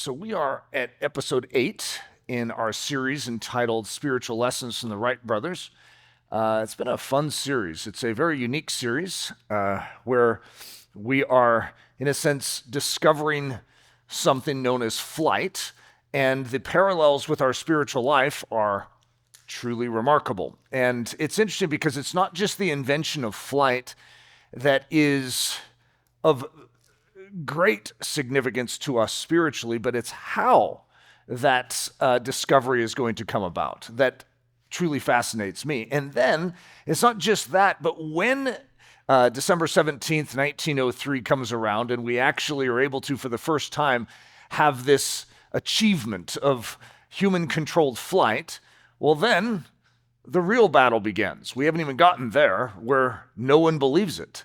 So we are at episode 8 in our series entitled Spiritual Lessons from the Wright Brothers. It's been a fun series. It's a very unique series where we are, in a sense, discovering something known as flight, and the parallels with our spiritual life are truly remarkable. And it's interesting because it's not just the invention of flight that is of great significance to us spiritually, but it's how that discovery is going to come about that truly fascinates me. And then it's not just that, but when December 17th, 1903 comes around and we actually are able to, for the first time, have this achievement of human-controlled flight, well then the real battle begins. We haven't even gotten there where no one believes it.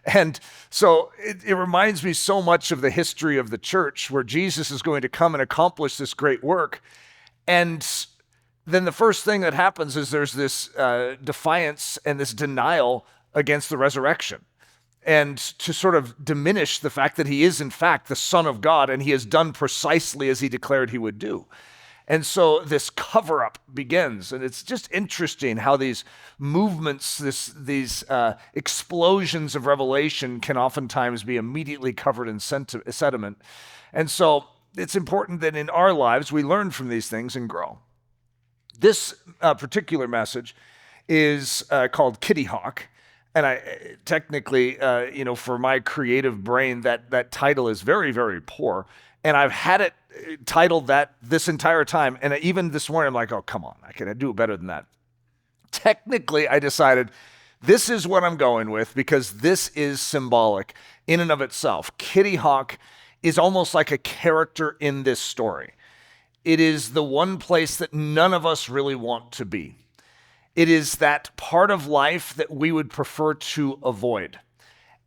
And so it reminds me so much of the history of the church where Jesus is going to come and accomplish this great work. And then the first thing that happens is there's this defiance and this denial against the resurrection. And to sort of diminish the fact that he is in fact the Son of God and he has done precisely as he declared he would do. And so this cover-up begins, and it's just interesting how these movements, these explosions of revelation can oftentimes be immediately covered in sediment. And so it's important that in our lives we learn from these things and grow. This particular message is called Kitty Hawk, and I technically, for my creative brain, that title is very, very poor, and I've had it titled that this entire time. And even this morning, I'm like, oh, come on, I can do it better than that. Technically, I decided this is what I'm going with because this is symbolic in and of itself. Kitty Hawk is almost like a character in this story. It is the one place that none of us really want to be. It is that part of life that we would prefer to avoid.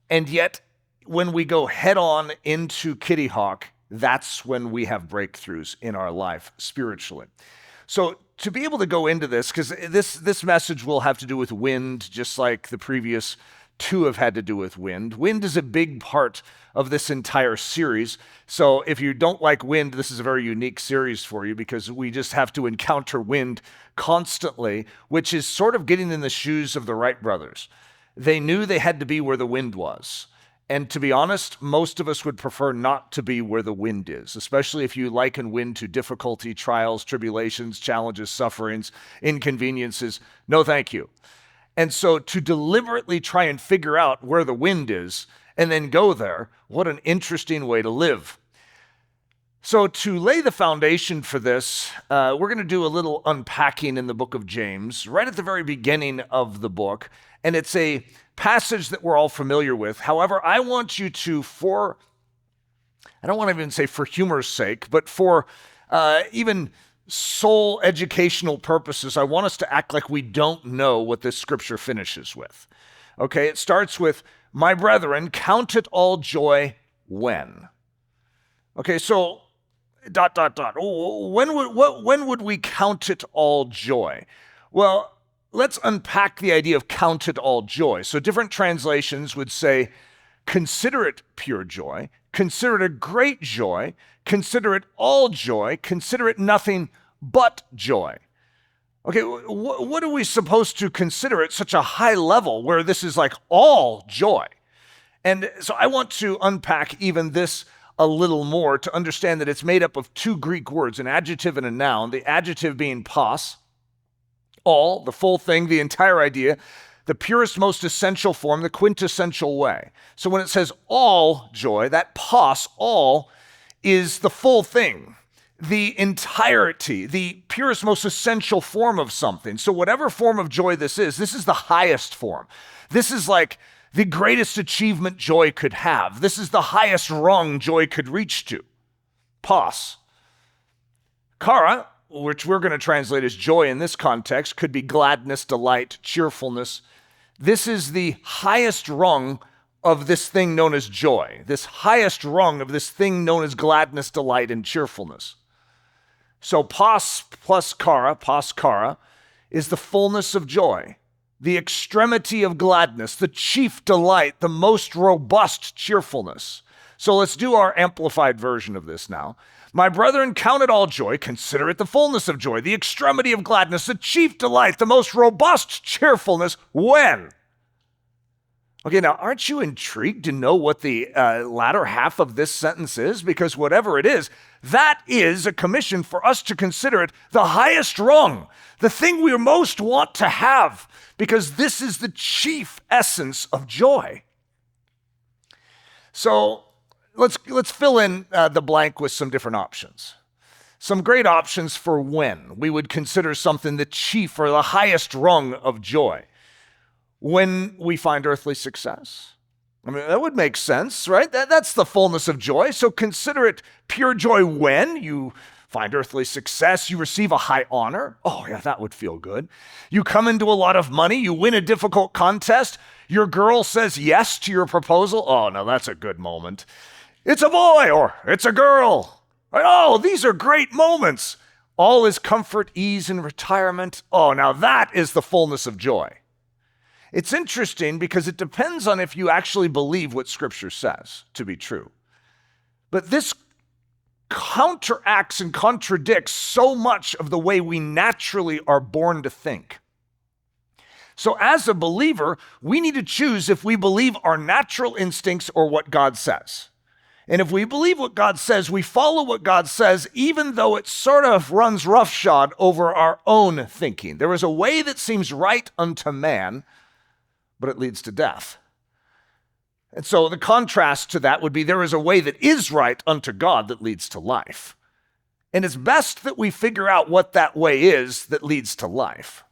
And yet, when we go head on into Kitty Hawk, that's when we have breakthroughs in our life spiritually. So to be able to go into this, because this message will have to do with wind, just like the previous two have had to do with wind. Wind is a big part of this entire series. So if you don't like wind, this is a very unique series for you because we just have to encounter wind constantly, which is sort of getting in the shoes of the Wright brothers. They knew they had to be where the wind was. And to be honest, most of us would prefer not to be where the wind is, especially if you liken wind to difficulty, trials, tribulations, challenges, sufferings, inconveniences. No, thank you. And so to deliberately try and figure out where the wind is and then go there, what an interesting way to live. So to lay the foundation for this, we're going to do a little unpacking in the book of James, right at the very beginning of the book. And it's a passage that we're all familiar with. However, I want you to, I don't want to even say for humor's sake, but for even soul educational purposes, I want us to act like we don't know what this scripture finishes with. Okay, it starts with, my brethren, count it all joy when. Okay, so ... When would we count it all joy? Well, let's unpack the idea of count it all joy. So different translations would say, consider it pure joy, consider it a great joy, consider it all joy, consider it nothing but joy. Okay, what are we supposed to consider at such a high level where this is like all joy? And so I want to unpack even this a little more to understand that it's made up of two Greek words, an adjective and a noun, the adjective being pas, all, the full thing, the entire idea, the purest, most essential form, the quintessential way. So when it says all joy, that pas, all, is the full thing, the entirety, the purest, most essential form of something. So whatever form of joy this is the highest form. This is like the greatest achievement joy could have. This is the highest rung joy could reach to. Pas. Kara, which we're going to translate as joy in this context, could be gladness, delight, cheerfulness. This is the highest rung of this thing known as joy, this highest rung of this thing known as gladness, delight, and cheerfulness. So pas plus kara, is the fullness of joy, the extremity of gladness, the chief delight, the most robust cheerfulness. So let's do our amplified version of this now. My brethren, count it all joy, consider it the fullness of joy, the extremity of gladness, the chief delight, the most robust cheerfulness, when? Okay, now aren't you intrigued to know what the latter half of this sentence is? Because whatever it is, that is a commission for us to consider it the highest rung, the thing we most want to have, because this is the chief essence of joy. So let's fill in the blank with some different options. Some great options for when we would consider something the chief or the highest rung of joy. When we find earthly success. I mean, that would make sense, right? That's the fullness of joy. So consider it pure joy when you find earthly success, you receive a high honor. Oh, yeah, that would feel good. You come into a lot of money, you win a difficult contest, your girl says yes to your proposal. Oh, no, that's a good moment. It's a boy or it's a girl. Oh, these are great moments. All is comfort, ease, and retirement. Oh, now that is the fullness of joy. It's interesting because it depends on if you actually believe what Scripture says to be true. But this counteracts and contradicts so much of the way we naturally are born to think. So as a believer, we need to choose if we believe our natural instincts or what God says. And if we believe what God says, we follow what God says, even though it sort of runs roughshod over our own thinking. There is a way that seems right unto man, but it leads to death. And so the contrast to that would be there is a way that is right unto God that leads to life. And it's best that we figure out what that way is that leads to life.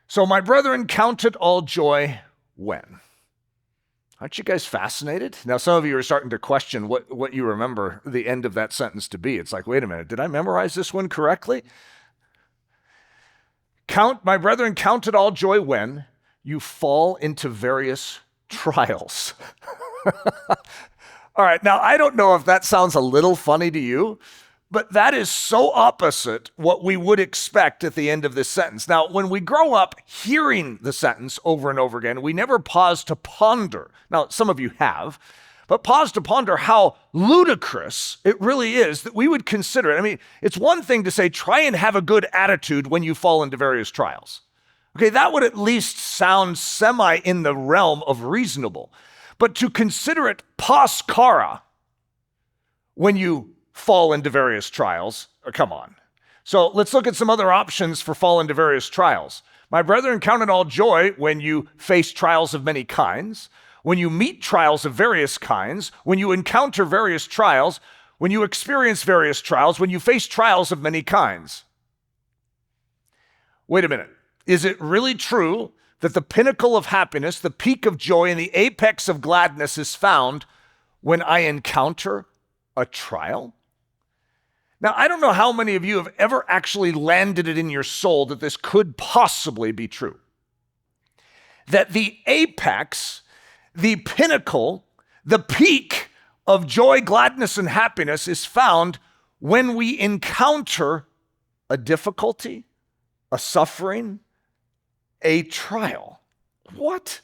So my brethren, count it all joy when? Aren't you guys fascinated? Now, some of you are starting to question what you remember the end of that sentence to be. It's like, wait a minute, did I memorize this one correctly? My brethren, count it all joy when you fall into various trials. All right, now I don't know if that sounds a little funny to you, but that is so opposite what we would expect at the end of this sentence. Now, when we grow up hearing the sentence over and over again, we never pause to ponder. Now, some of you have, but pause to ponder how ludicrous it really is that we would consider it. I mean, it's one thing to say, try and have a good attitude when you fall into various trials. Okay, that would at least sound semi in the realm of reasonable. But to consider it pos cara when you fall into various trials, come on. So let's look at some other options for fall into various trials. My brethren, count it all joy when you face trials of many kinds, when you meet trials of various kinds, when you encounter various trials, when you experience various trials, when you face trials of many kinds. Wait a minute. Is it really true that the pinnacle of happiness, the peak of joy, and the apex of gladness is found when I encounter a trial? Now, I don't know how many of you have ever actually landed it in your soul that this could possibly be true. That the apex, the pinnacle, the peak of joy, gladness, and happiness is found when we encounter a difficulty, a suffering, a trial. What?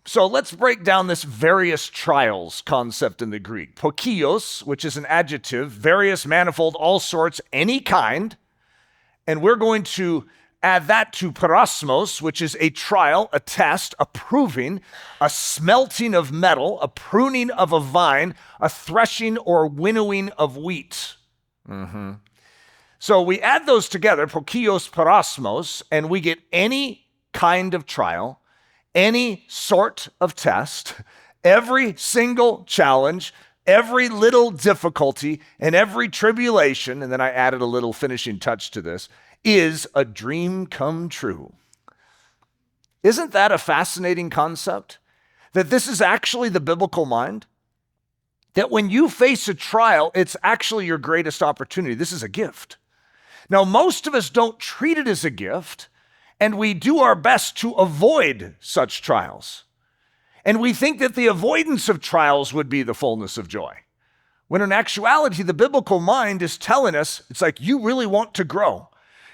So let's break down this various trials concept in the Greek. Pokios, which is an adjective, various, manifold, all sorts, any kind. And we're going to add that to parasmos, which is a trial, a test, a proving, a smelting of metal, a pruning of a vine, a threshing or winnowing of wheat. So we add those together, pokios, parasmos, and we get any kind of trial, any sort of test, every single challenge, every little difficulty, and every tribulation, and then I added a little finishing touch to this, is a dream come true. Isn't that a fascinating concept? That this is actually the biblical mind? That when you face a trial, it's actually your greatest opportunity. This is a gift. Now, most of us don't treat it as a gift, and we do our best to avoid such trials. And we think that the avoidance of trials would be the fullness of joy. When in actuality, the biblical mind is telling us, it's like, you really want to grow.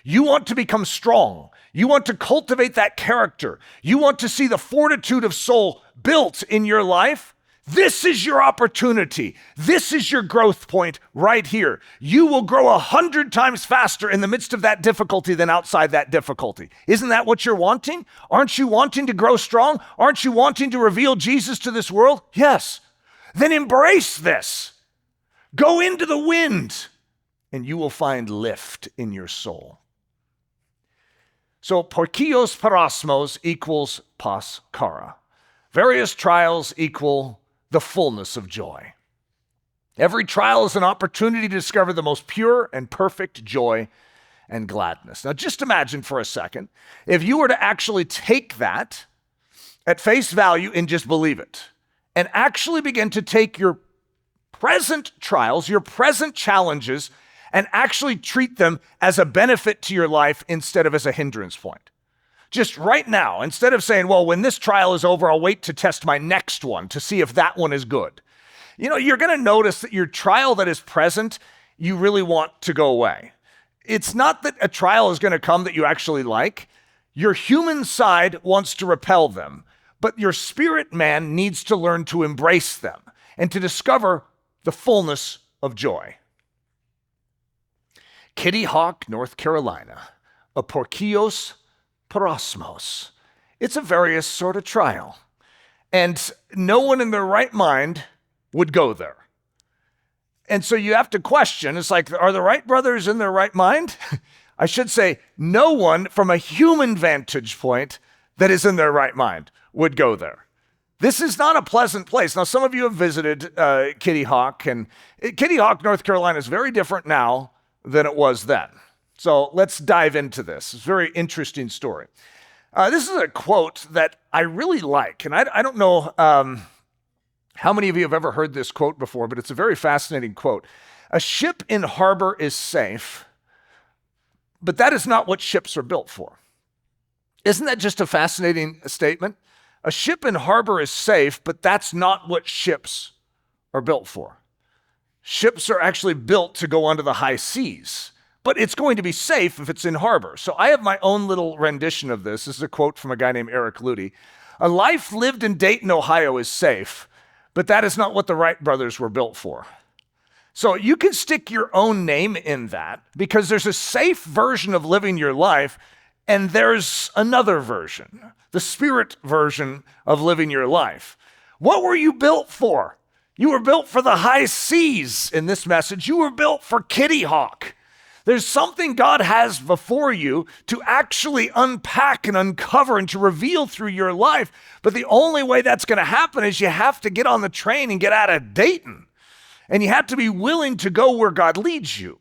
You want to become strong. You want to cultivate that character. You want to see the fortitude of soul built in your life. This is your opportunity. This is your growth point right here. You will grow 100 times faster in the midst of that difficulty than outside that difficulty. Isn't that what you're wanting? Aren't you wanting to grow strong? Aren't you wanting to reveal Jesus to this world? Yes. Then embrace this. Go into the wind, and you will find lift in your soul. So porkios parasmos equals pas kara. Various trials equal the fullness of joy. Every trial is an opportunity to discover the most pure and perfect joy and gladness. Now just imagine for a second, if you were to actually take that at face value and just believe it, and actually begin to take your present trials, your present challenges, and actually treat them as a benefit to your life instead of as a hindrance point. Just right now, instead of saying, well, when this trial is over, I'll wait to test my next one to see if that one is good. You're going to notice that your trial that is present, you really want to go away. It's not that a trial is going to come that you actually like. Your human side wants to repel them, but your spirit man needs to learn to embrace them and to discover the fullness of joy. Kitty Hawk, North Carolina, a porkios parasmos. It's a various sort of trial. And no one in their right mind would go there. And so you have to question, it's like, are the Wright brothers in their right mind? I should say, no one from a human vantage point that is in their right mind would go there. This is not a pleasant place. Now, some of you have visited Kitty Hawk, and Kitty Hawk, North Carolina is very different now than it was then. So let's dive into this. It's a very interesting story. This is a quote that I really like, and I don't know how many of you have ever heard this quote before, but it's a very fascinating quote. A ship in harbor is safe, but that is not what ships are built for. Isn't that just a fascinating statement? A ship in harbor is safe, but that's not what ships are built for. Ships are actually built to go onto the high seas, but it's going to be safe if it's in harbor. So I have my own little rendition of this. This is a quote from a guy named Eric Ludy. A life lived in Dayton, Ohio is safe, but that is not what the Wright brothers were built for. So you can stick your own name in that because there's a safe version of living your life and there's another version, the spirit version of living your life. What were you built for? You were built for the high seas in this message. You were built for Kitty Hawk. There's something God has before you to actually unpack and uncover and to reveal through your life. But the only way that's going to happen is you have to get on the train and get out of Dayton. And you have to be willing to go where God leads you.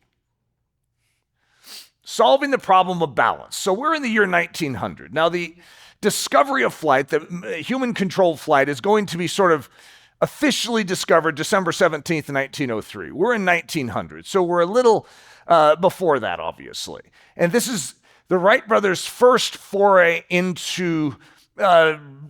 Solving the problem of balance. So we're in the year 1900. Now the discovery of flight, the human-controlled flight, is going to be sort of officially discovered December 17th, 1903. We're in 1900, so we're a little before that, obviously. And this is the Wright brothers' first foray into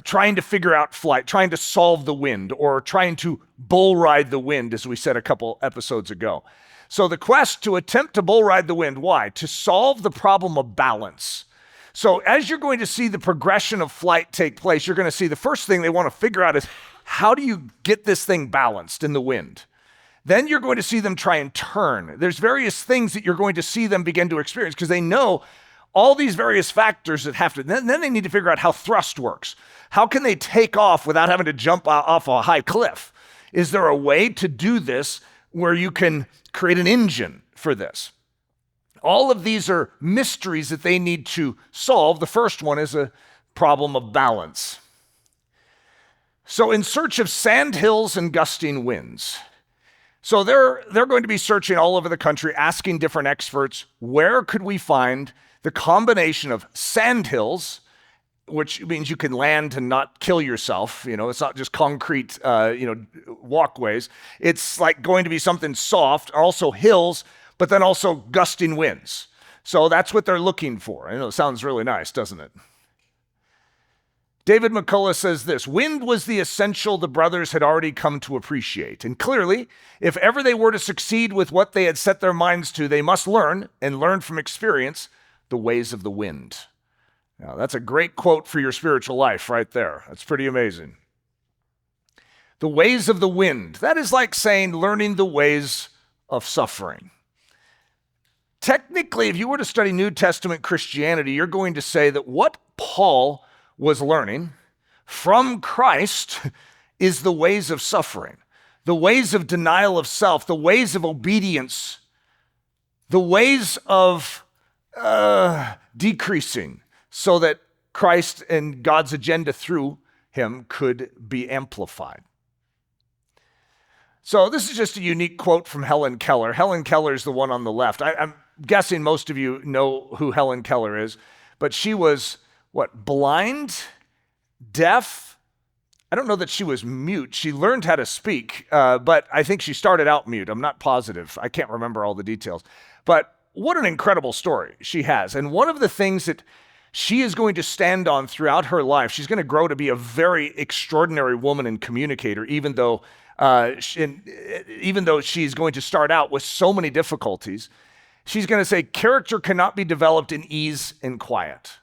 trying to figure out flight, trying to solve the wind, or trying to bull ride the wind, as we said a couple episodes ago. So the quest to attempt to bull ride the wind, why? To solve the problem of balance. So as you're going to see the progression of flight take place, you're going to see the first thing they want to figure out is, how do you get this thing balanced in the wind? Then you're going to see them try and turn. There's various things that you're going to see them begin to experience because they know all these various factors that have to, then they need to figure out how thrust works. How can they take off without having to jump off a high cliff? Is there a way to do this where you can create an engine for this? All of these are mysteries that they need to solve. The first one is a problem of balance. So in search of sand hills and gusting winds. So they're going to be searching all over the country, asking different experts, where could we find the combination of sand hills, which means you can land and not kill yourself. It's not just concrete, walkways. It's like going to be something soft, also hills, but then also gusting winds. So that's what they're looking for. It sounds really nice, doesn't it? David McCullough says this: wind was the essential the brothers had already come to appreciate. And clearly, if ever they were to succeed with what they had set their minds to, they must learn, and learn from experience, the ways of the wind. Now, that's a great quote for your spiritual life right there. That's pretty amazing. The ways of the wind. That is like saying learning the ways of suffering. Technically, if you were to study New Testament Christianity, you're going to say that what Paul was learning from Christ is the ways of suffering, the ways of denial of self, the ways of obedience, the ways of decreasing so that Christ and God's agenda through him could be amplified. So this is just a unique quote from Helen Keller. Helen Keller is the one on the left. I'm guessing most of you know who Helen Keller is, but she was, blind, deaf? I don't know that she was mute. She learned how to speak, but I think she started out mute. I'm not positive. I can't remember all the details. But what an incredible story she has. And one of the things that she is going to stand on throughout her life, she's going to grow to be a very extraordinary woman and communicator, even though she's going to start out with so many difficulties. She's going to say, character cannot be developed in ease and quiet.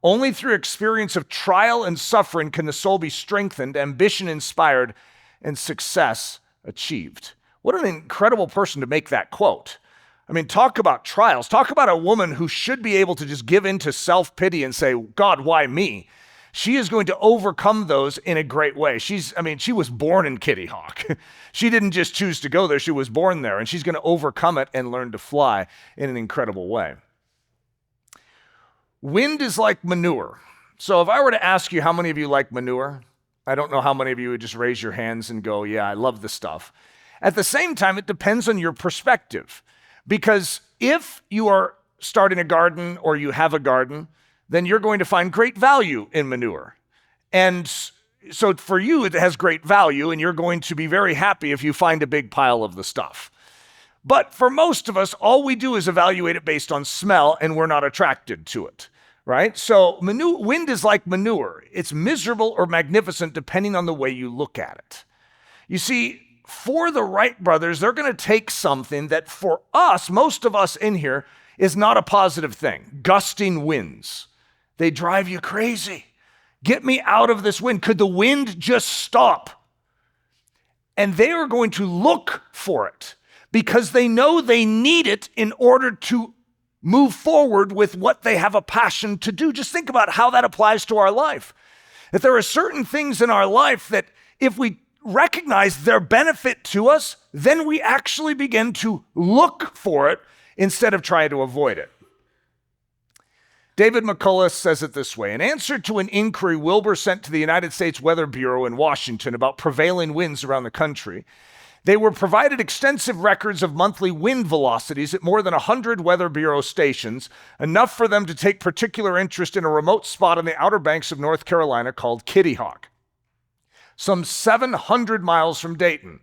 Only through experience of trial and suffering can the soul be strengthened, ambition inspired, and success achieved. What an incredible person to make that quote. I mean, talk about trials. Talk about a woman who should be able to just give in to self-pity and say, God, why me? She is going to overcome those in a great way. She was born in Kitty Hawk. She didn't just choose to go there. She was born there, and she's going to overcome it and learn to fly in an incredible way. Wind is like manure. So if I were to ask you how many of you like manure, I don't know how many of you would just raise your hands and go, yeah, I love the stuff. At the same time, it depends on your perspective. Because if you are starting a garden or you have a garden, then you're going to find great value in manure. And so for you, it has great value, and you're going to be very happy if you find a big pile of the stuff. But for most of us, all we do is evaluate it based on smell, and we're not attracted to it, right? So wind is like manure. It's miserable or magnificent depending on the way you look at it. You see, for the Wright brothers, they're going to take something that for us, most of us in here, is not a positive thing. Gusting winds. They drive you crazy. Get me out of this wind. Could the wind just stop? And they are going to look for it because they know they need it in order to move forward with what they have a passion to do. Just think about how that applies to our life. That there are certain things in our life that if we recognize their benefit to us, then we actually begin to look for it instead of trying to avoid it. David McCullough says it this way. In answer to an inquiry Wilbur sent to the United States Weather Bureau in Washington about prevailing winds around the country, they were provided extensive records of monthly wind velocities at more than 100 Weather Bureau stations, enough for them to take particular interest in a remote spot on the Outer Banks of North Carolina called Kitty Hawk, some 700 miles from Dayton.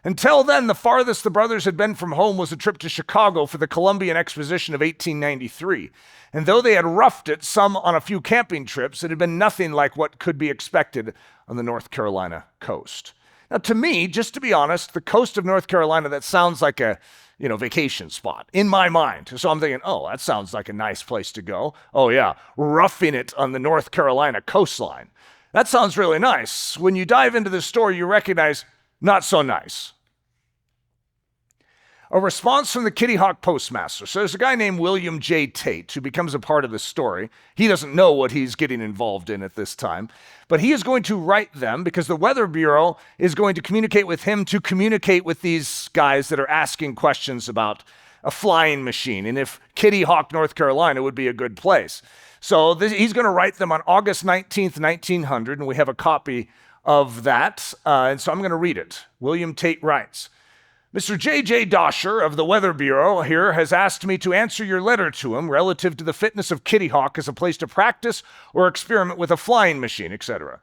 Until then, the farthest the brothers had been from home was a trip to Chicago for the Columbian Exposition of 1893. And though they had roughed it, some on a few camping trips, it had been nothing like what could be expected on the North Carolina coast. Now, to me, just to be honest, the coast of North Carolina, that sounds like a vacation spot in my mind. So I'm thinking, oh, that sounds like a nice place to go. Oh, yeah, roughing it on the North Carolina coastline. That sounds really nice. When you dive into the story, you recognize not so nice. A response from the Kitty Hawk postmaster. So there's a guy named William J. Tate who becomes a part of the story. He doesn't know what he's getting involved in at this time, but he is going to write them because the Weather Bureau is going to communicate with him to communicate with these guys that are asking questions about a flying machine and if Kitty Hawk, North Carolina would be a good place. So he's going to write them on August 19th, 1900, and we have a copy of that. And so I'm going to read it. William Tate writes, Mr. J.J. Dosher of the Weather Bureau here has asked me to answer your letter to him relative to the fitness of Kitty Hawk as a place to practice or experiment with a flying machine, etc.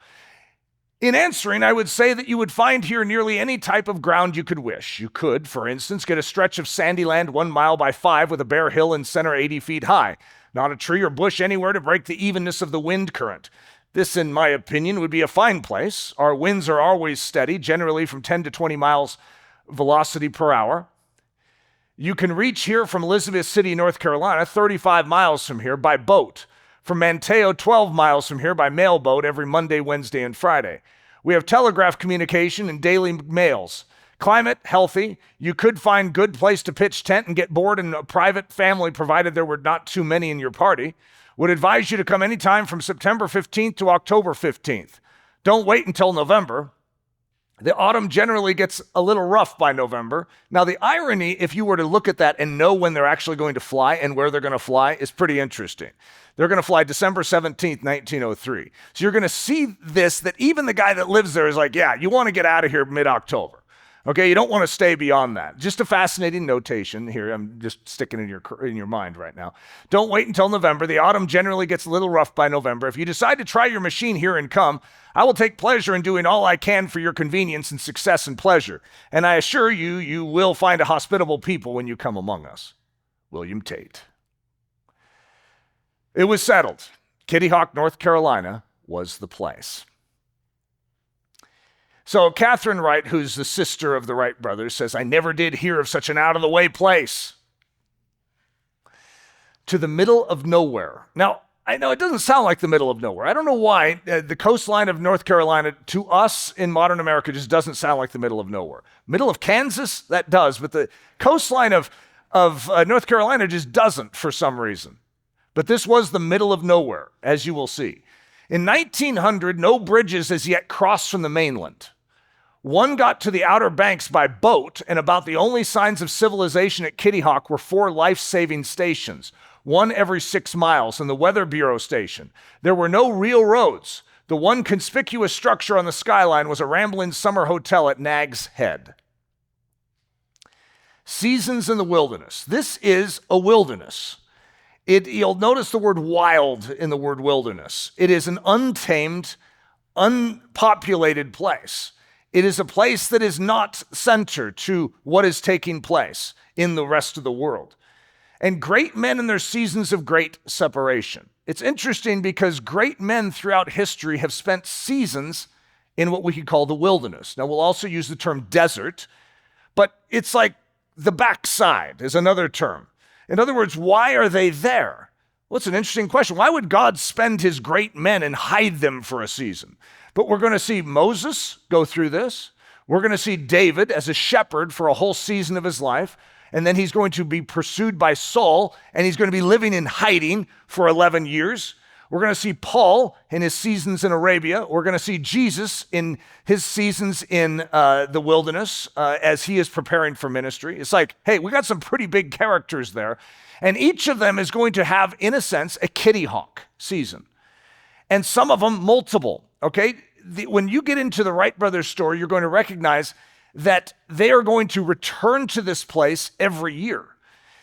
In answering, I would say that you would find here nearly any type of ground you could wish. You could, for instance, get a stretch of sandy land 1 mile by 5 with a bare hill in center 80 feet high. Not a tree or bush anywhere to break the evenness of the wind current. This, in my opinion, would be a fine place. Our winds are always steady, generally from 10 to 20 miles velocity per hour. You can reach here from Elizabeth City, North Carolina, 35 miles from here by boat. From Manteo, 12 miles from here by mail boat every Monday, Wednesday, and Friday. We have telegraph communication and daily mails. Climate, healthy. You could find good place to pitch tent and get bored in a private family, provided there were not too many in your party. Would advise you to come anytime from September 15th to October 15th. Don't wait until November. The autumn generally gets a little rough by November. Now, the irony, if you were to look at that and know when they're actually going to fly and where they're going to fly, is pretty interesting. They're going to fly December 17th, 1903. So you're going to see this, that even the guy that lives there is like, yeah, you want to get out of here mid-October. Okay, you don't want to stay beyond that. Just a fascinating notation here. I'm just sticking in your mind right now. Don't wait until November. The autumn generally gets a little rough by November. If you decide to try your machine here and come, I will take pleasure in doing all I can for your convenience and success and pleasure. And I assure you, you will find a hospitable people when you come among us. William Tate. It was settled. Kitty Hawk, North Carolina was the place. So Catherine Wright, who's the sister of the Wright brothers, says, I never did hear of such an out-of-the-way place. To the middle of nowhere. Now, I know it doesn't sound like the middle of nowhere. I don't know why. The coastline of North Carolina, to us in modern America, just doesn't sound like the middle of nowhere. Middle of Kansas, that does, but the coastline of North Carolina just doesn't for some reason. But this was the middle of nowhere, as you will see. In 1900, no bridges as yet crossed from the mainland. One got to the Outer Banks by boat, and about the only signs of civilization at Kitty Hawk were 4 life-saving stations, one every 6 miles, and the Weather Bureau station. There were no real roads. The one conspicuous structure on the skyline was a rambling summer hotel at Nag's Head. Seasons in the wilderness. This is a wilderness. You'll notice the word wild in the word wilderness. It is an untamed, unpopulated place. It is a place that is not centered to what is taking place in the rest of the world. And great men in their seasons of great separation. It's interesting because great men throughout history have spent seasons in what we could call the wilderness. Now, we'll also use the term desert, but it's like the backside is another term. In other words, why are they there? Well, it's an interesting question. Why would God spend his great men and hide them for a season? But we're going to see Moses go through this. We're going to see David as a shepherd for a whole season of his life. And then he's going to be pursued by Saul, and he's going to be living in hiding for 11 years. We're going to see Paul in his seasons in Arabia. We're going to see Jesus in his seasons in the wilderness as he is preparing for ministry. It's like, hey, we got some pretty big characters there. And each of them is going to have, in a sense, a Kitty Hawk season. And some of them multiple, okay? When you get into the Wright brothers story, you're going to recognize that they are going to return to this place every year.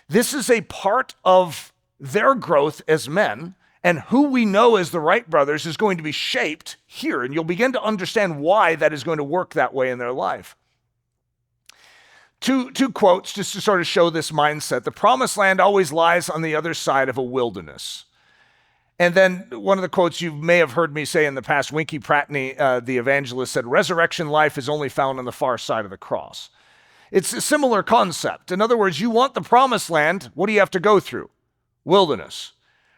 This is a part of their growth as men. And who we know as the Wright brothers is going to be shaped here. And you'll begin to understand why that is going to work that way in their life. Two quotes just to sort of show this mindset. The promised land always lies on the other side of a wilderness. And then one of the quotes you may have heard me say in the past, Winky Pratney, the evangelist, said, resurrection life is only found on the far side of the cross. It's a similar concept. In other words, you want the promised land, what do you have to go through? Wilderness.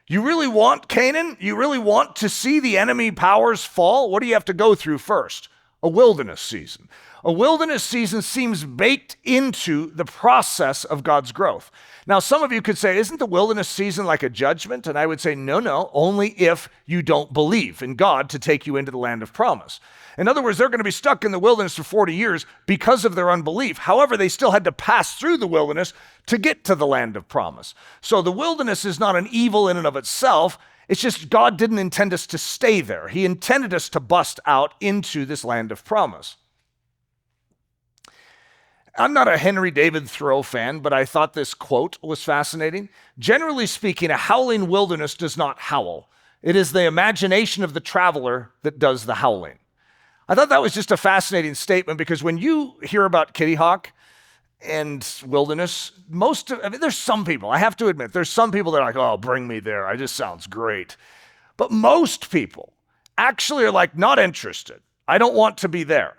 You really want Canaan? You really want to see the enemy powers fall? What do you have to go through first? A wilderness season. A wilderness season seems baked into the process of God's growth. Now, some of you could say, isn't the wilderness season like a judgment? And I would say, no, only if you don't believe in God to take you into the land of promise. In other words, they're going to be stuck in the wilderness for 40 years because of their unbelief. However, they still had to pass through the wilderness to get to the land of promise. So the wilderness is not an evil in and of itself. It's just God didn't intend us to stay there. He intended us to bust out into this land of promise. I'm not a Henry David Thoreau fan, but I thought this quote was fascinating. Generally speaking, a howling wilderness does not howl. It is the imagination of the traveler that does the howling. I thought that was just a fascinating statement because when you hear about Kitty Hawk and wilderness, there's some people, I have to admit, there's some people that are like, oh, bring me there. It just sounds great. But most people actually are like, not interested. I don't want to be there.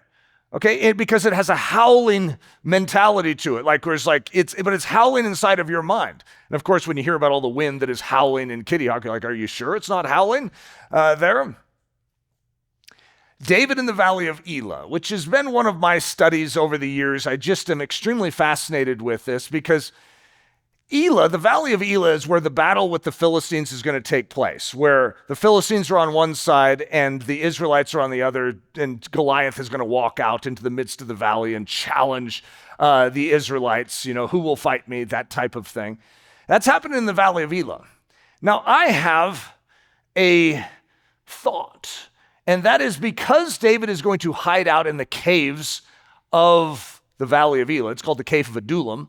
Okay, because it has a howling mentality to it, but it's howling inside of your mind. And of course, when you hear about all the wind that is howling in Kitty Hawk, you're like, are you sure it's not howling there? David in the Valley of Elah, which has been one of my studies over the years. I just am extremely fascinated with this because Elah, the Valley of Elah, is where the battle with the Philistines is going to take place, where the Philistines are on one side and the Israelites are on the other, and Goliath is going to walk out into the midst of the valley and challenge the Israelites, who will fight me, that type of thing. That's happening in the Valley of Elah. Now, I have a thought, and that is because David is going to hide out in the caves of the Valley of Elah. It's called the Cave of Adullam.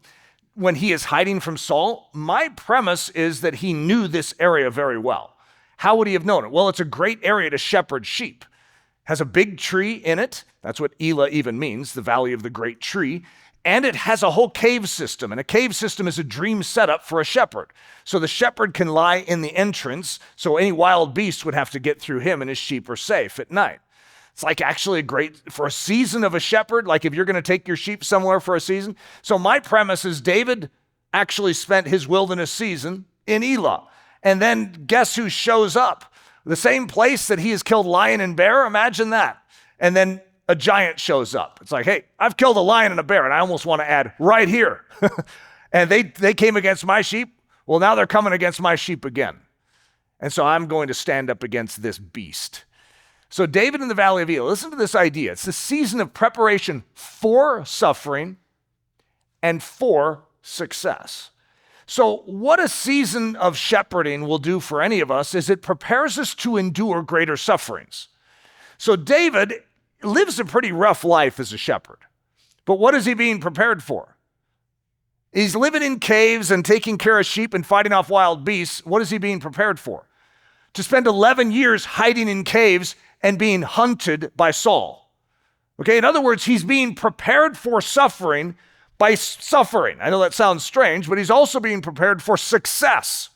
When he is hiding from Saul, my premise is that he knew this area very well. How would he have known it? Well, it's a great area to shepherd sheep. It has a big tree in it. That's what Elah even means, the valley of the great tree. And it has a whole cave system. And a cave system is a dream setup for a shepherd. So the shepherd can lie in the entrance, so any wild beast would have to get through him and his sheep are safe at night. It's actually a great, for a season of a shepherd, if you're going to take your sheep somewhere for a season. So my premise is David actually spent his wilderness season in Elah. And then guess who shows up? The same place that he has killed lion and bear, imagine that. And then a giant shows up. It's like, hey, I've killed a lion and a bear, and I almost want to add right here. And they came against my sheep. Well, now they're coming against my sheep again. And so I'm going to stand up against this beast. So David in the Valley of Elah, listen to this idea. It's the season of preparation for suffering and for success. So what a season of shepherding will do for any of us is it prepares us to endure greater sufferings. So David lives a pretty rough life as a shepherd. But what is he being prepared for? He's living in caves and taking care of sheep and fighting off wild beasts. What is he being prepared for? To spend 11 years hiding in caves and being hunted by Saul. Okay, in other words, he's being prepared for suffering by suffering. I know that sounds strange, but he's also being prepared for success.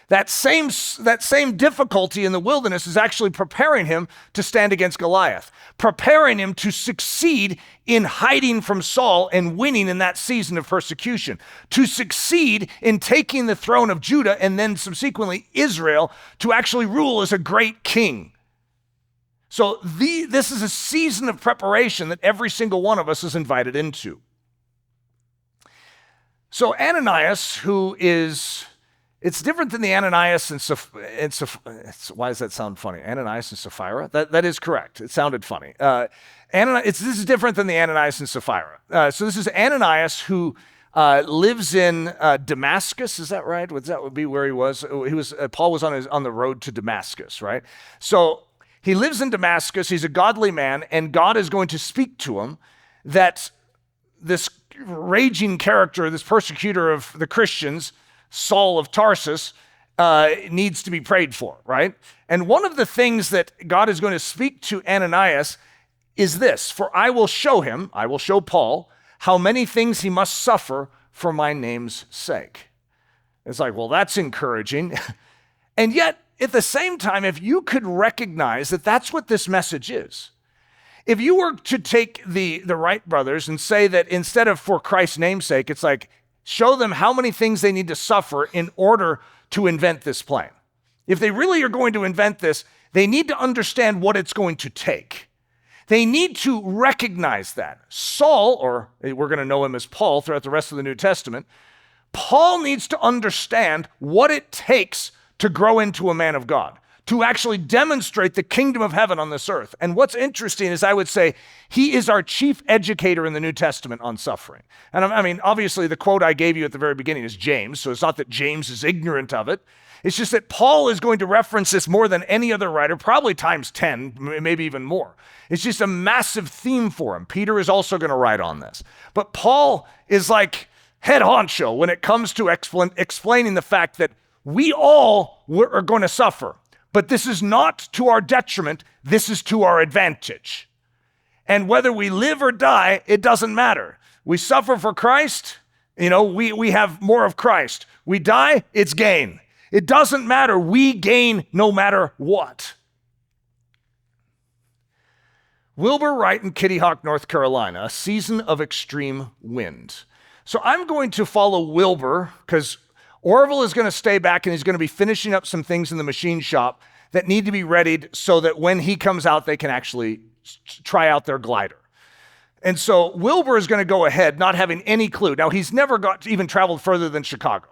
That same difficulty in the wilderness is actually preparing him to stand against Goliath, preparing him to succeed in hiding from Saul and winning in that season of persecution, to succeed in taking the throne of Judah and then subsequently Israel to actually rule as a great king. So this is a season of preparation that every single one of us is invited into. So Ananias, who is... It's different than the Ananias and why does that sound funny? Ananias and Sapphira? That is correct. It sounded funny. This is different than the Ananias and Sapphira. So this is Ananias who lives in Damascus. Is that right? That would be where he was. Paul was on the road to Damascus, right? So he lives in Damascus. He's a godly man, and God is going to speak to him that this raging character, this persecutor of the Christians, Saul of Tarsus, needs to be prayed for, right? And one of the things that God is going to speak to Ananias is this: for I will show Paul, how many things he must suffer for my name's sake. It's like, well, that's encouraging. And yet, at the same time, if you could recognize that that's what this message is, if you were to take the Wright brothers and say that instead of for Christ's name's sake, it's like, show them how many things they need to suffer in order to invent this plane. If they really are going to invent this, they need to understand what it's going to take. They need to recognize that. Saul, or we're going to know him as Paul throughout the rest of the New Testament, Paul needs to understand what it takes to grow into a man of God, to actually demonstrate the kingdom of heaven on this earth. And what's interesting is I would say he is our chief educator in the New Testament on suffering. And I mean, obviously the quote I gave you at the very beginning is James, so it's not that James is ignorant of it. It's just that Paul is going to reference this more than any other writer, probably times 10, maybe even more. It's just a massive theme for him. Peter is also going to write on this. But Paul is like head honcho when it comes to explaining the fact that we all are going to suffer. But this is not to our detriment, this is to our advantage. And whether we live or die, it doesn't matter. We suffer for Christ, we have more of Christ. We die, it's gain. It doesn't matter, we gain no matter what. Wilbur, Wright, and Kitty Hawk, North Carolina, a season of extreme wind. So I'm going to follow Wilbur because Orville is going to stay back and he's going to be finishing up some things in the machine shop that need to be readied so that when he comes out, they can actually try out their glider. And so Wilbur is going to go ahead, not having any clue. Now, he's never even traveled further than Chicago.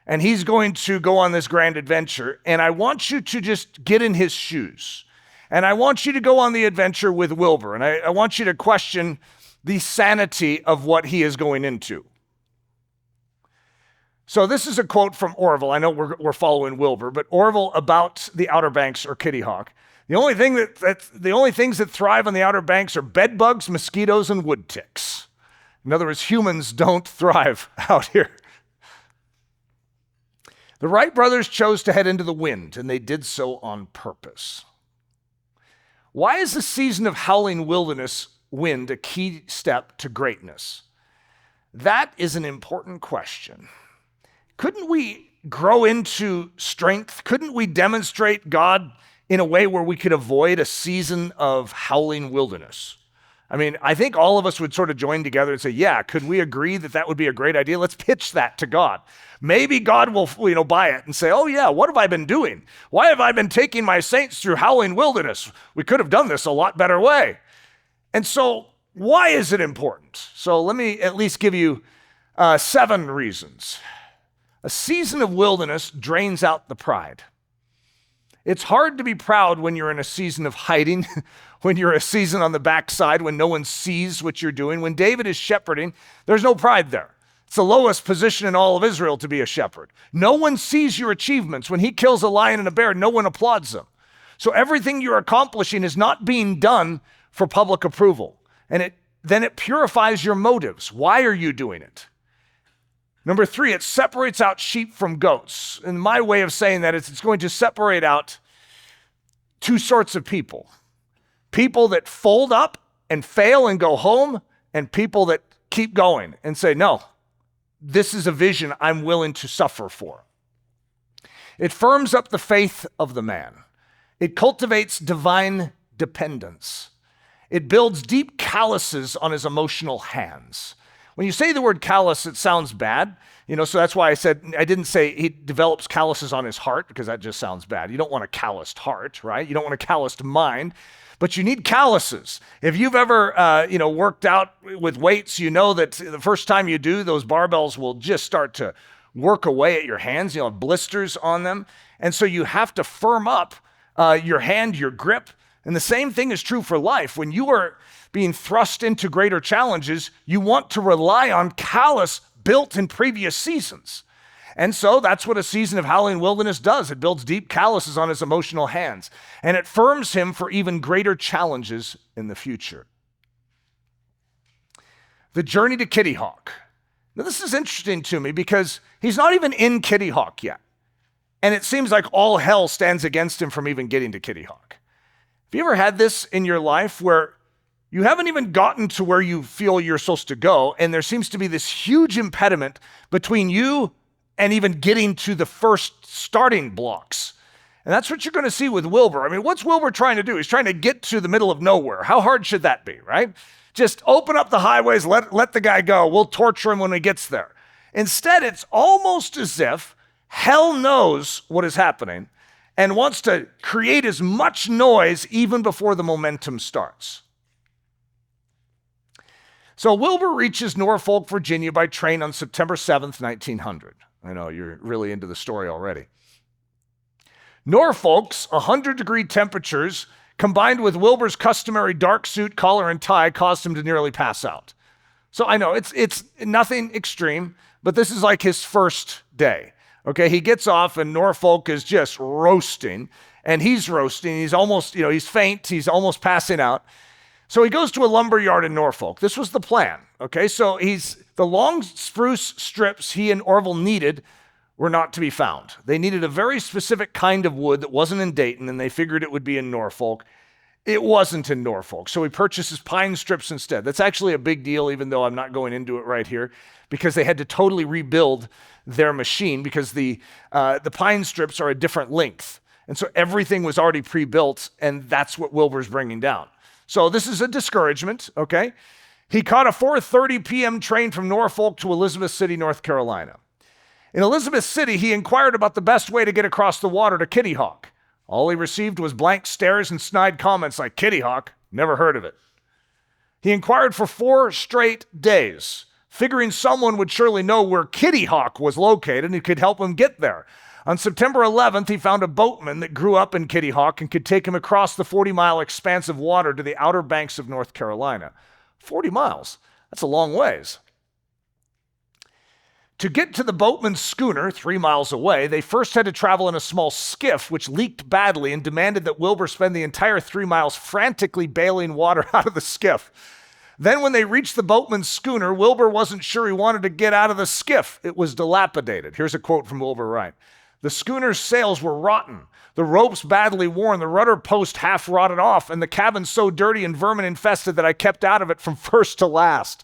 And he's going to go on this grand adventure. And I want you to just get in his shoes. And I want you to go on the adventure with Wilbur. And I want you to question the sanity of what he is going into. So this is a quote from Orville. I know we're following Wilbur, but Orville about the Outer Banks or Kitty Hawk. The only things that thrive on the Outer Banks are bed bugs, mosquitoes, and wood ticks. In other words, humans don't thrive out here. The Wright brothers chose to head into the wind, and they did so on purpose. Why is the season of howling wilderness wind a key step to greatness? That is an important question. Couldn't we grow into strength? Couldn't we demonstrate God in a way where we could avoid a season of howling wilderness? I mean, I think all of us would sort of join together and say, yeah, could we agree that that would be a great idea? Let's pitch that to God. Maybe God will, buy it and say, oh yeah, what have I been doing? Why have I been taking my saints through howling wilderness? We could have done this a lot better way. And so why is it important? So let me at least give you 7 reasons. A season of wilderness drains out the pride. It's hard to be proud when you're in a season of hiding, when you're a season on the backside, when no one sees what you're doing. When David is shepherding, there's no pride there. It's the lowest position in all of Israel to be a shepherd. No one sees your achievements. When he kills a lion and a bear, no one applauds them. So everything you're accomplishing is not being done for public approval. And then it purifies your motives. Why are you doing it? Number 3, it separates out sheep from goats. And my way of saying that is it's going to separate out 2 sorts of people. People that fold up and fail and go home, and people that keep going and say, no, this is a vision I'm willing to suffer for. It firms up the faith of the man. It cultivates divine dependence. It builds deep calluses on his emotional hands. When you say the word callous, it sounds bad, so that's why I didn't say he develops calluses on his heart, because that just sounds bad. You don't want a calloused heart, right? You don't want a calloused mind, but you need calluses. If you've ever, worked out with weights, you know that the first time you do, those barbells will just start to work away at your hands. You'll have blisters on them. And so you have to firm up your hand, your grip. And the same thing is true for life. When you are being thrust into greater challenges, you want to rely on callus built in previous seasons. And so that's what a season of howling wilderness does. It builds deep calluses on his emotional hands, and it firms him for even greater challenges in the future. The journey to Kitty Hawk. Now, this is interesting to me because he's not even in Kitty Hawk yet. And it seems like all hell stands against him from even getting to Kitty Hawk. Have you ever had this in your life where you haven't even gotten to where you feel you're supposed to go, and there seems to be this huge impediment between you and even getting to the first starting blocks? And that's what you're going to see with Wilbur. I mean, what's Wilbur trying to do? He's trying to get to the middle of nowhere. How hard should that be, right? Just open up the highways, let the guy go. We'll torture him when he gets there. Instead, it's almost as if hell knows what is happening and wants to create as much noise even before the momentum starts. So Wilbur reaches Norfolk, Virginia by train on September 7th, 1900. I know, you're really into the story already. Norfolk's 100-degree temperatures combined with Wilbur's customary dark suit, collar, and tie caused him to nearly pass out. So I know, it's nothing extreme, but this is like his first day. Okay, he gets off and Norfolk is just roasting, and he's roasting. He's almost, he's faint. He's almost passing out. So he goes to a lumber yard in Norfolk. This was the plan, okay? So the long spruce strips he and Orville needed were not to be found. They needed a very specific kind of wood that wasn't in Dayton, and they figured it would be in Norfolk. It wasn't in Norfolk, so he purchases pine strips instead. That's actually a big deal, even though I'm not going into it right here, because they had to totally rebuild their machine because the pine strips are a different length. And so everything was already pre-built, and that's what Wilbur's bringing down. So this is a discouragement, okay? He caught a 4:30 p.m. train from Norfolk to Elizabeth City, North Carolina. In Elizabeth City, he inquired about the best way to get across the water to Kitty Hawk. All he received was blank stares and snide comments like, Kitty Hawk, never heard of it. He inquired for 4 straight days, figuring someone would surely know where Kitty Hawk was located and could help him get there. On September 11th, he found a boatman that grew up in Kitty Hawk and could take him across the 40-mile expanse of water to the outer banks of North Carolina. 40 miles, that's a long ways. To get to the boatman's schooner, 3 miles away, they first had to travel in a small skiff, which leaked badly and demanded that Wilbur spend the entire 3 miles frantically bailing water out of the skiff. Then when they reached the boatman's schooner, Wilbur wasn't sure he wanted to get out of the skiff. It was dilapidated. Here's a quote from Wilbur Wright. The schooner's sails were rotten, the ropes badly worn, the rudder post half rotted off, and the cabin so dirty and vermin infested that I kept out of it from first to last.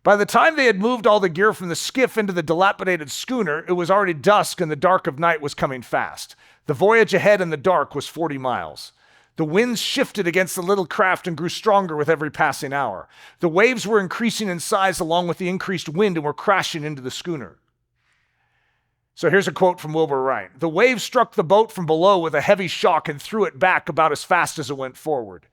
By the time they had moved all the gear from the skiff into the dilapidated schooner, it was already dusk and the dark of night was coming fast. The voyage ahead in the dark was 40 miles. The winds shifted against the little craft and grew stronger with every passing hour. The waves were increasing in size along with the increased wind and were crashing into the schooner. So here's a quote from Wilbur Wright. The waves struck the boat from below with a heavy shock and threw it back about as fast as it went forward.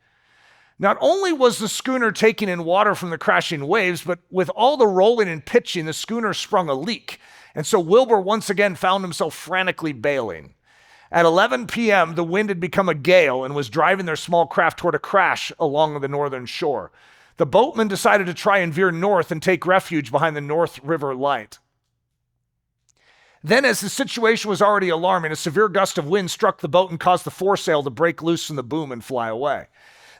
Not only was the schooner taking in water from the crashing waves, but with all the rolling and pitching, the schooner sprung a leak. And so Wilbur once again found himself frantically bailing. At 11 p.m., the wind had become a gale and was driving their small craft toward a crash along the northern shore. The boatman decided to try and veer north and take refuge behind the North River Light. Then, as the situation was already alarming, a severe gust of wind struck the boat and caused the foresail to break loose from the boom and fly away.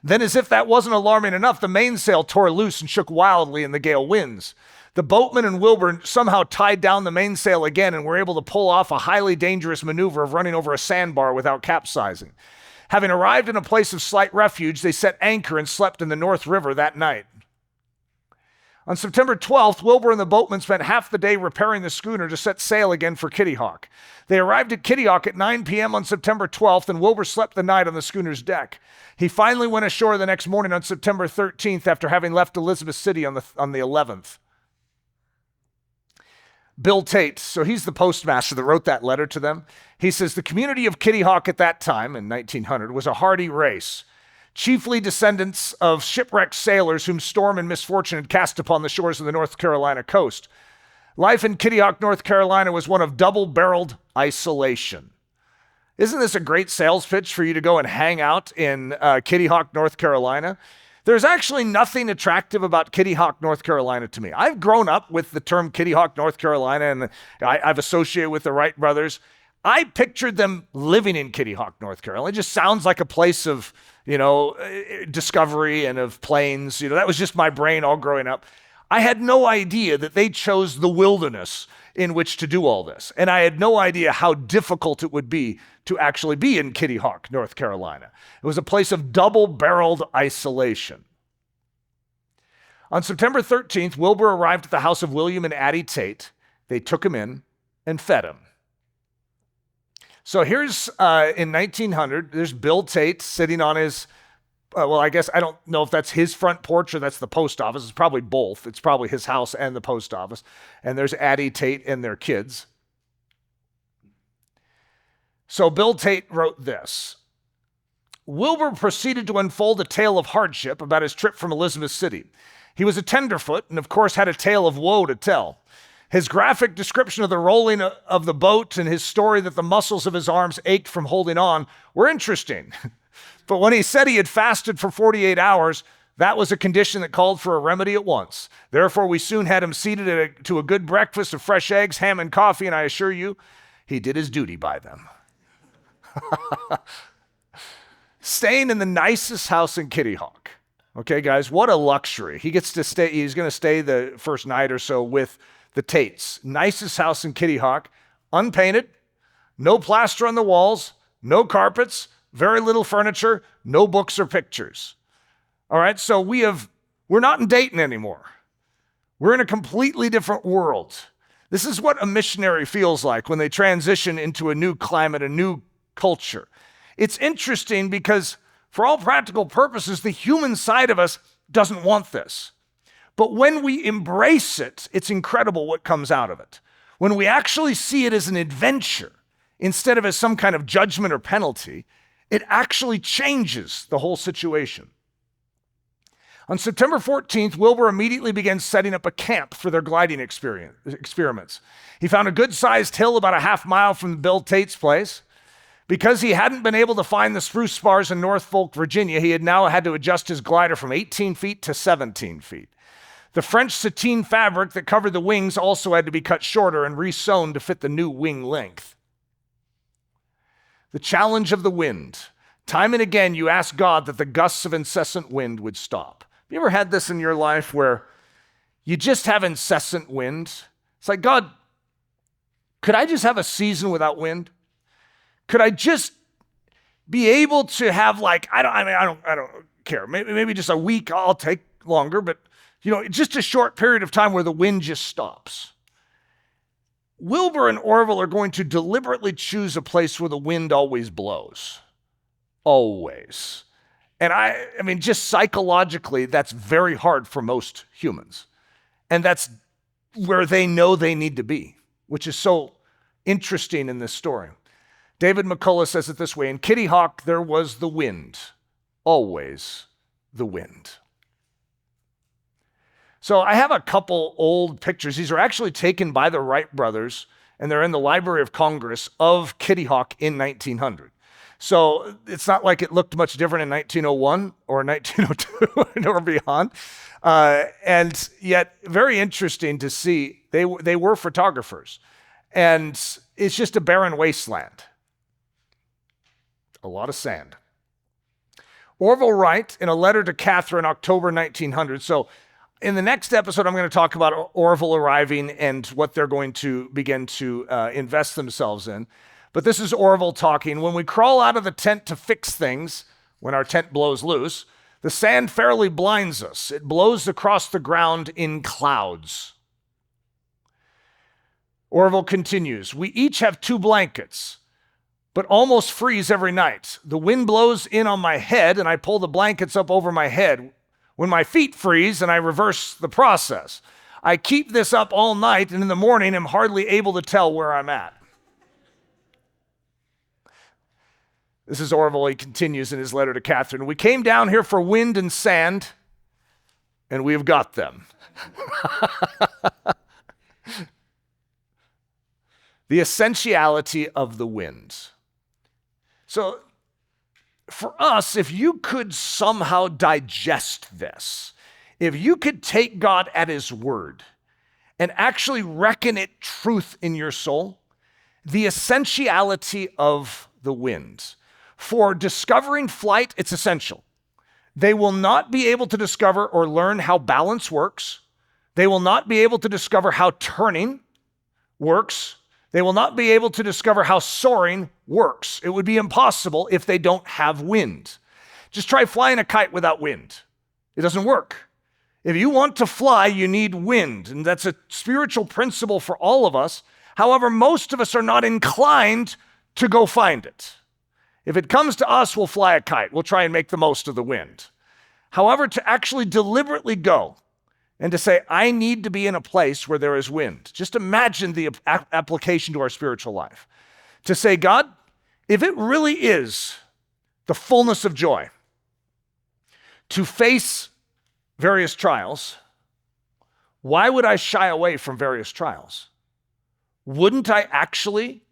Then, as if that wasn't alarming enough, the mainsail tore loose and shook wildly in the gale winds. The boatman and Wilbur somehow tied down the mainsail again and were able to pull off a highly dangerous maneuver of running over a sandbar without capsizing. Having arrived in a place of slight refuge, they set anchor and slept in the North River that night. On September 12th, Wilbur and the boatman spent half the day repairing the schooner to set sail again for Kitty Hawk. They arrived at Kitty Hawk at 9 p.m. on September 12th, and Wilbur slept the night on the schooner's deck. He finally went ashore the next morning on September 13th after having left Elizabeth City on the 11th. Bill Tate, so he's the postmaster that wrote that letter to them. He says, the community of Kitty Hawk at that time, in 1900, was a hardy race, chiefly descendants of shipwrecked sailors whom storm and misfortune had cast upon the shores of the North Carolina coast. Life in Kitty Hawk, North Carolina was one of double-barreled isolation. Isn't this a great sales pitch for you to go and hang out in Kitty Hawk, North Carolina? There's actually nothing attractive about Kitty Hawk, North Carolina to me. I've grown up with the term Kitty Hawk, North Carolina, and I've associated with the Wright brothers. I pictured them living in Kitty Hawk, North Carolina. It just sounds like a place of, discovery and of plains. That was just my brain all growing up. I had no idea that they chose the wilderness in which to do all this. And I had no idea how difficult it would be to actually be in Kitty Hawk, North Carolina. It was a place of double-barreled isolation. On September 13th, Wilbur arrived at the house of William and Addie Tate. They took him in and fed him. So here's, in 1900, there's Bill Tate sitting on his, I guess I don't know if that's his front porch or that's the post office. It's probably both. It's probably his house and the post office. And there's Addie Tate and their kids. So Bill Tate wrote this. Wilbur proceeded to unfold a tale of hardship about his trip from Elizabeth City. He was a tenderfoot and, of course, had a tale of woe to tell. His graphic description of the rolling of the boat and his story that the muscles of his arms ached from holding on were interesting. But when he said he had fasted for 48 hours, that was a condition that called for a remedy at once. Therefore, we soon had him seated to a good breakfast of fresh eggs, ham, and coffee, and I assure you, he did his duty by them. Staying in the nicest house in Kitty Hawk. Okay, guys, what a luxury. He gets to stay, he's going to stay the first night or so with the Tates. Nicest house in Kitty Hawk, unpainted, no plaster on the walls, no carpets, very little furniture, no books or pictures. All right, so we're not in Dayton anymore. We're in a completely different world. This is what a missionary feels like when they transition into a new climate, a new culture. It's interesting because For all practical purposes, the human side of us doesn't want this. But when we embrace it, it's incredible what comes out of it. When we actually see it as an adventure, instead of as some kind of judgment or penalty, it actually changes the whole situation. On September 14th, Wilbur immediately began setting up a camp for their gliding experiments. He found a good-sized hill about a half mile from Bill Tate's place. Because he hadn't been able to find the spruce spars in Norfolk, Virginia, he had now had to adjust his glider from 18 feet to 17 feet. The French sateen fabric that covered the wings also had to be cut shorter and re-sewn to fit the new wing length. The challenge of the wind. Time and again, you ask God that the gusts of incessant wind would stop. Have you ever had this in your life where you just have incessant wind? It's like, God, could I just have a season without wind? Could I just be able to have I don't care. Maybe just a week. I'll take longer, but just a short period of time where the wind just stops. Wilbur and Orville are going to deliberately choose a place where the wind always blows. Always. And I mean, just psychologically, that's very hard for most humans. And that's where they know they need to be, which is so interesting in this story. David McCullough says it this way: in Kitty Hawk, there was the wind, always the wind. So I have a couple old pictures. These are actually taken by the Wright brothers, and they're in the Library of Congress of Kitty Hawk in 1900. So it's not like it looked much different in 1901 or 1902 or beyond. And yet very interesting to see. They were photographers. And it's just a barren wasteland. A lot of sand. Orville Wright, in a letter to Catherine, October 1900. So in the next episode, I'm going to talk about Orville arriving and what they're going to begin to invest themselves in. But this is Orville talking. When we crawl out of the tent to fix things, when our tent blows loose, the sand fairly blinds us. It blows across the ground in clouds. Orville continues, we each have 2 blankets, but almost freeze every night. The wind blows in on my head, and I pull the blankets up over my head. When my feet freeze, and I reverse the process. I keep this up all night, and in the morning, I'm hardly able to tell where I'm at. This is Orville. He continues in his letter to Catherine. We came down here for wind and sand, and we have got them. The essentiality of the wind. So for us, if you could somehow digest this, if you could take God at his word and actually reckon it truth in your soul, the essentiality of the wind. For discovering flight, it's essential. They will not be able to discover or learn how balance works. They will not be able to discover how turning works. They will not be able to discover how soaring works. It would be impossible if they don't have wind. Just try flying a kite without wind. It doesn't work. If you want to fly, you need wind, and that's a spiritual principle for all of us. However, most of us are not inclined to go find it. If it comes to us, we'll fly a kite. We'll try and make the most of the wind. However, to actually deliberately go and to say, I need to be in a place where there is wind. Just imagine the application to our spiritual life. To say, God, if it really is the fullness of joy to face various trials, why would I shy away from various trials? Wouldn't I actually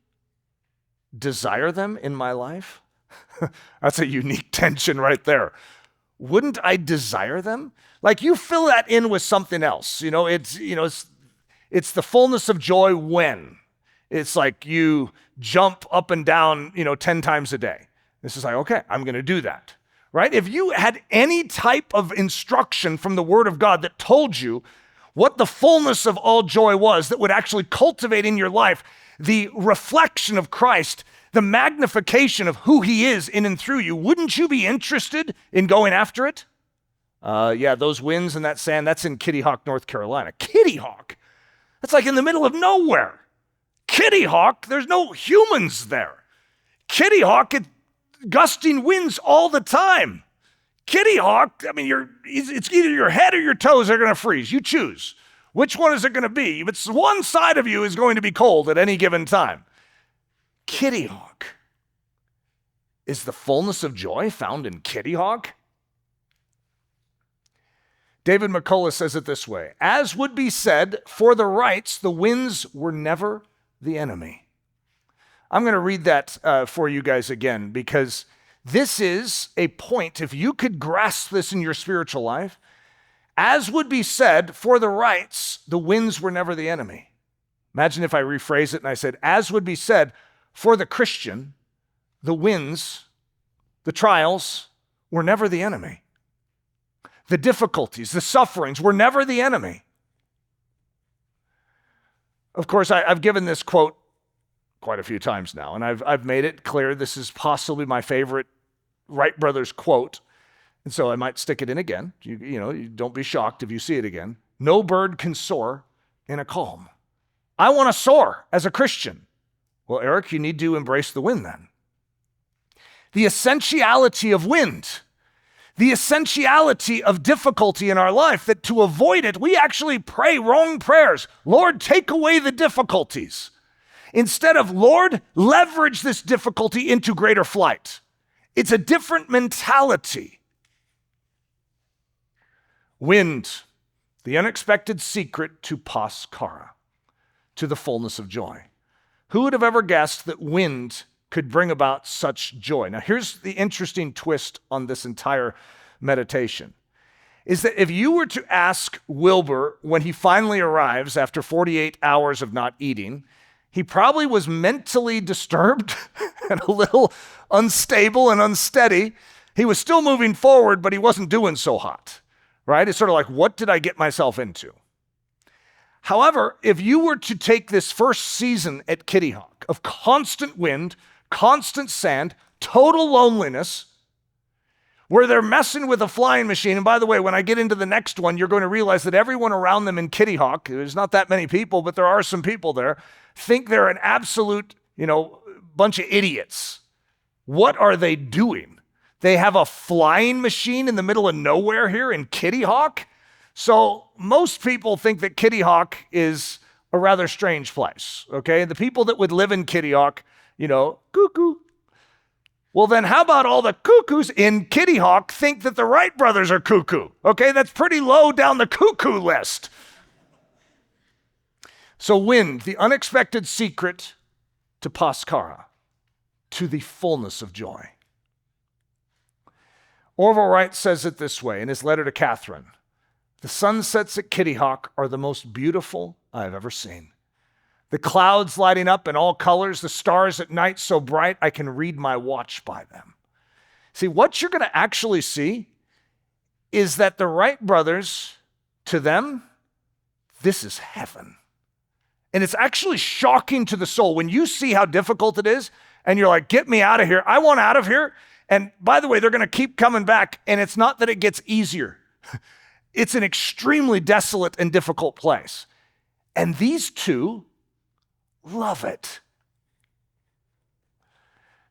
desire them in my life? That's a unique tension right there. Wouldn't I desire them? Like, you fill that in with something else. It's the fullness of joy when it's like you jump up and down, 10 times a day. This is like, okay, I'm going to do that, right? If you had any type of instruction from the Word of God that told you what the fullness of all joy was, that would actually cultivate in your life the reflection of Christ, the magnification of who he is in and through you, wouldn't you be interested in going after it? Those winds and that sand, that's in Kitty Hawk, North Carolina. Kitty Hawk? That's like in the middle of nowhere. Kitty Hawk, there's no humans there. Kitty Hawk, gusting winds all the time. Kitty Hawk, I mean, it's either your head or your toes are going to freeze. You choose. Which one is it going to be? It's one side of you is going to be cold at any given time. Kitty Hawk. Is the fullness of joy found in Kitty Hawk? David McCullough says it this way: as would be said, for the Wrights, the winds were never the enemy. I'm going to read that for you guys again, because this is a point. If you could grasp this in your spiritual life, as would be said, for the Wrights, the winds were never the enemy. Imagine if I rephrase it and I said, as would be said, for the Christian, the winds, the trials were never the enemy. The difficulties, the sufferings were never the enemy. Of course, I've given this quote quite a few times now, and I've made it clear this is possibly my favorite Wright brothers quote, and so I might stick it in again. You don't be shocked if you see it again. No bird can soar in a calm. I want to soar as a Christian. Well, Eric, you need to embrace the wind then. The essentiality of wind, the essentiality of difficulty in our life, that to avoid it, we actually pray wrong prayers. Lord, take away the difficulties. Instead of, Lord, leverage this difficulty into greater flight. It's a different mentality. Wind, the unexpected secret to pas chara, to the fullness of joy. Who would have ever guessed that wind could bring about such joy? Now, here's the interesting twist on this entire meditation, is that if you were to ask Wilbur when he finally arrives after 48 hours of not eating, he probably was mentally disturbed and a little unstable and unsteady. He was still moving forward, but he wasn't doing so hot, right? It's sort of like, what did I get myself into? However, if you were to take this first season at Kitty Hawk of constant wind, constant sand, total loneliness, where they're messing with a flying machine. And by the way, when I get into the next one, you're going to realize that everyone around them in Kitty Hawk, there's not that many people, but there are some people there, think they're an absolute, bunch of idiots. What are they doing? They have a flying machine in the middle of nowhere here in Kitty Hawk. So most people think that Kitty Hawk is a rather strange place, okay? The people that would live in Kitty Hawk, cuckoo. Well, then how about all the cuckoos in Kitty Hawk think that the Wright brothers are cuckoo? Okay, that's pretty low down the cuckoo list. So wind, the unexpected secret to pas chara, to the fullness of joy. Orville Wright says it this way in his letter to Catherine: the sunsets at Kitty Hawk are the most beautiful I've ever seen. The clouds lighting up in all colors, the stars at night so bright I can read my watch by them. See, what you're going to actually see is that the Wright brothers, to them, this is heaven. And it's actually shocking to the soul when you see how difficult it is and you're like, get me out of here. I want out of here. And by the way, they're going to keep coming back. And it's not that it gets easier. It's an extremely desolate and difficult place. And these two love it.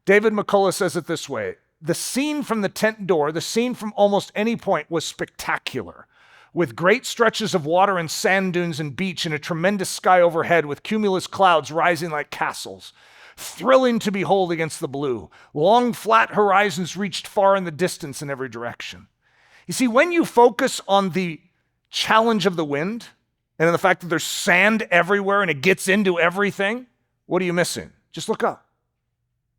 David McCullough says it this way: the scene from the tent door, the scene from almost any point, was spectacular, with great stretches of water and sand dunes and beach and a tremendous sky overhead with cumulus clouds rising like castles. Thrilling to behold against the blue. Long flat horizons reached far in the distance in every direction. You see, when you focus on the challenge of the wind and on the fact that there's sand everywhere and it gets into everything, what are you missing? Just look up.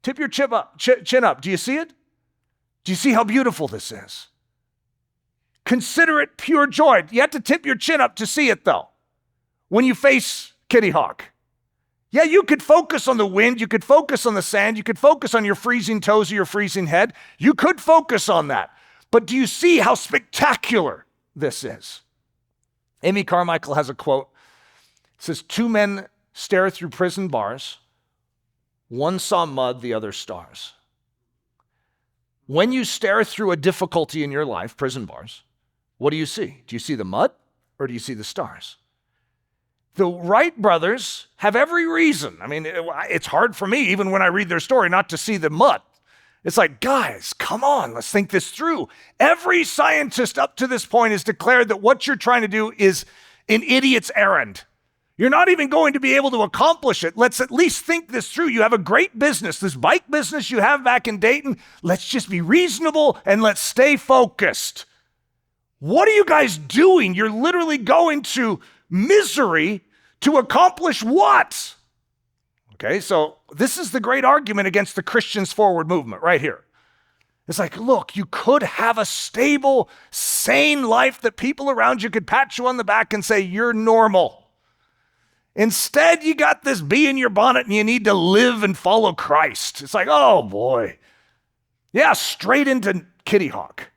Tip your chin up. Do you see it? Do you see how beautiful this is? Consider it pure joy. You have to tip your chin up to see it, though. When you face Kitty Hawk. Yeah, you could focus on the wind. You could focus on the sand. You could focus on your freezing toes or your freezing head. You could focus on that. But do you see how spectacular this is? Amy Carmichael has a quote. It says, 2 men stare through prison bars. One saw mud, the other stars. When you stare through a difficulty in your life, prison bars, what do you see? Do you see the mud or do you see the stars? The Wright brothers have every reason. I mean, it's hard for me, even when I read their story, not to see the mud. It's like, guys, come on, let's think this through. Every scientist up to this point has declared that what you're trying to do is an idiot's errand. You're not even going to be able to accomplish it. Let's at least think this through. You have a great business, this bike business you have back in Dayton. Let's just be reasonable and let's stay focused. What are you guys doing? You're literally going to misery to accomplish what? Okay, so this is the great argument against the Christians forward movement right here. It's like, look, you could have a stable, sane life that people around you could pat you on the back and say, you're normal. Instead, you got this bee in your bonnet and you need to live and follow Christ. It's like, oh boy. Yeah, straight into Kitty Hawk.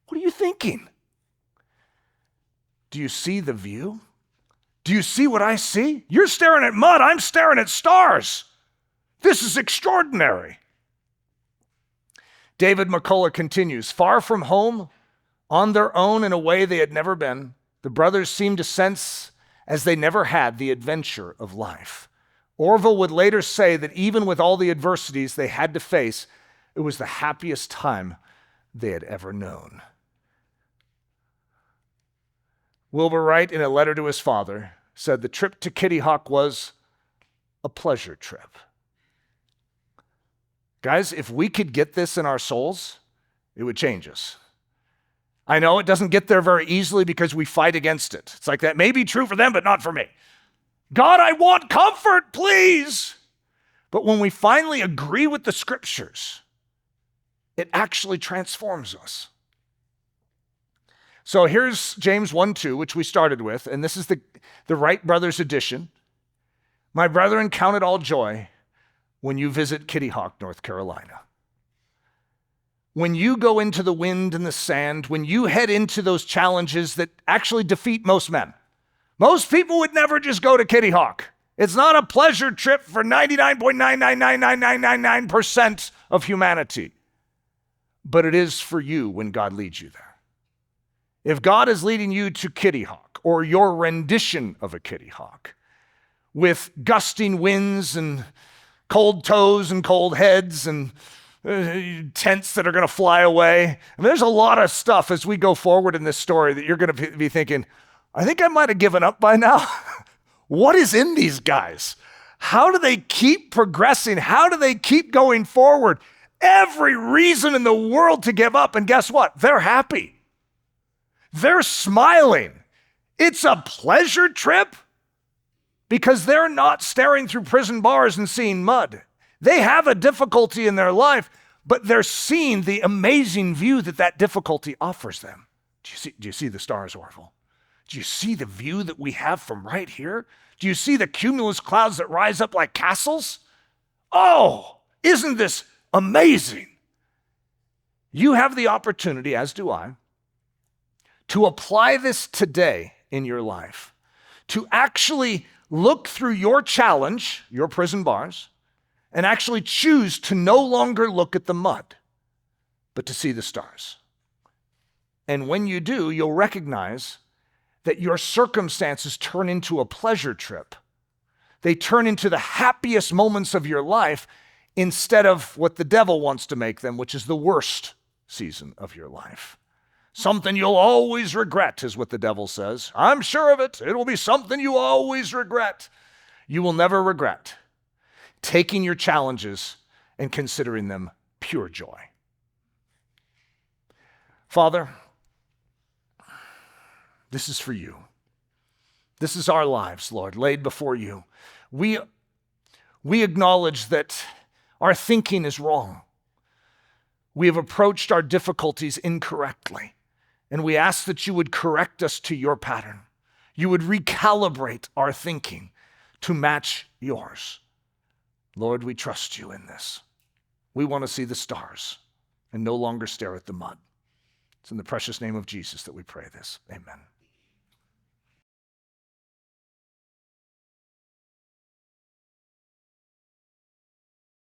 What are you thinking? Do you see the view? Do you see what I see? You're staring at mud. I'm staring at stars. This is extraordinary. David McCullough continues, far from home, on their own in a way they had never been, the brothers seemed to sense as they never had the adventure of life. Orville would later say that even with all the adversities they had to face, it was the happiest time they had ever known. Wilbur Wright, in a letter to his father, said the trip to Kitty Hawk was a pleasure trip. Guys, if we could get this in our souls, it would change us. I know it doesn't get there very easily because we fight against it. It's like that may be true for them, but not for me. God, I want comfort, please. But when we finally agree with the scriptures, it actually transforms us. So here's James 1:2, which we started with, and this is the Wright brothers edition. My brethren, count it all joy when you visit Kitty Hawk, North Carolina. When you go into the wind and the sand, when you head into those challenges that actually defeat most men. Most people would never just go to Kitty Hawk. It's not a pleasure trip for 99.9999999% of humanity. But it is for you when God leads you there. If God is leading you to Kitty Hawk, or your rendition of a Kitty Hawk, with gusting winds and cold toes and cold heads and tents that are going to fly away. And there's a lot of stuff as we go forward in this story that you're going to be thinking, I think I might have given up by now. What is in these guys? How do they keep progressing? How do they keep going forward? Every reason in the world to give up. And guess what? They're happy. They're smiling. It's a pleasure trip because they're not staring through prison bars and seeing mud. They have a difficulty in their life, but they're seeing the amazing view that difficulty offers them. Do you see the stars, Orville? Do you see the view that we have from right here? Do you see the cumulus clouds that rise up like castles? Oh, isn't this amazing? You have the opportunity, as do I, to apply this today in your life, to actually look through your challenge, your prison bars, and actually choose to no longer look at the mud, but to see the stars. And when you do, you'll recognize that your circumstances turn into a pleasure trip. They turn into the happiest moments of your life instead of what the devil wants to make them, which is the worst season of your life. Something you'll always regret is what the devil says. I'm sure of it. It will be something you always regret. You will never regret taking your challenges and considering them pure joy. Father, this is for you. This is our lives, Lord, laid before you. We acknowledge that our thinking is wrong. We have approached our difficulties incorrectly, and we ask that you would correct us to your pattern. You would recalibrate our thinking to match yours. Lord, we trust you in this. We want to see the stars and no longer stare at the mud. It's in the precious name of Jesus that we pray this. Amen.